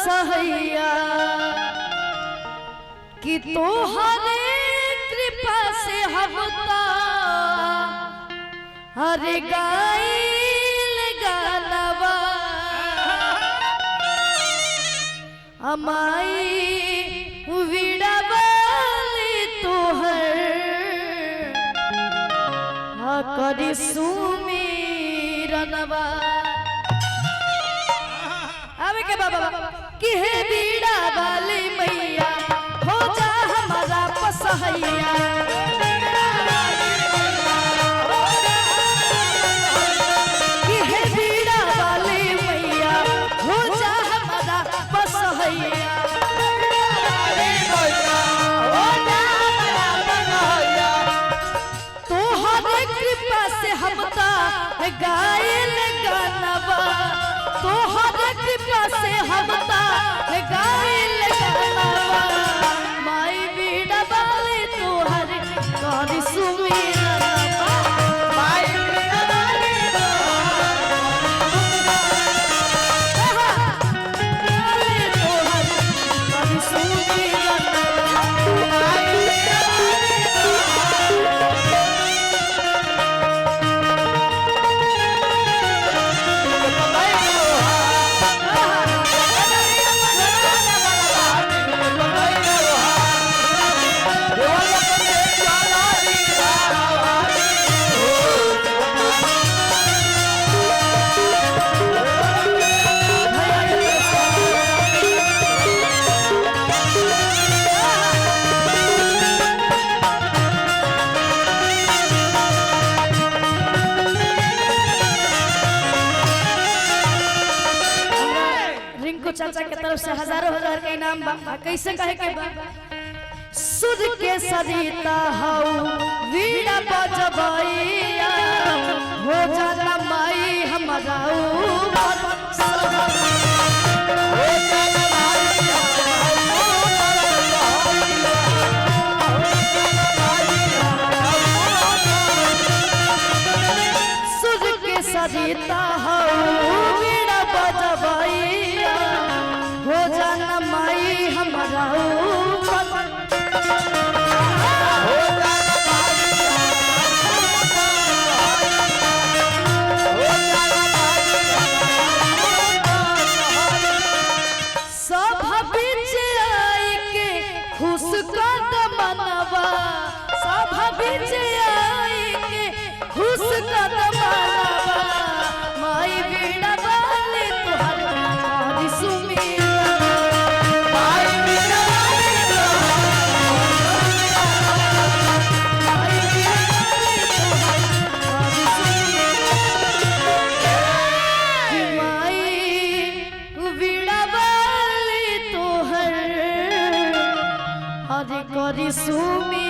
सहैया कि तोहरे कृपा से हम हरे गाइल गानवा अमाई विड़ावाली तोहर करी सुमिरनवा आवे के बाबा कि हे बीड़ा वाली मैया हो जा हमारा पसहैया कि हे बीड़ा वाली मैया हो जा हमारा पसहैया तोहरे कृपा से हम गाइल गानवा तोहरे कृपा से हम गाइल गानवा माई बीड़ा वाली तोहर करी सुमिरनवा माई बीड़ा वाली तोहर करी सुमिरनवा चाचा के तरफ से हजारों हजार के इनाम बा कैसे कहे के बा सुध के सरिता हऊ वीणा बजबैया हो जाना माई हमारा ऊपर सुध के सरिता हऊ वीणा बजबैया हो जाना माई हमारा सब बीच आई के खुश कदम मनवा सब बीच आई के खुश कदम मनवा माई बीड़ा वाली तोहर करी सुमिरनवा करी सुमी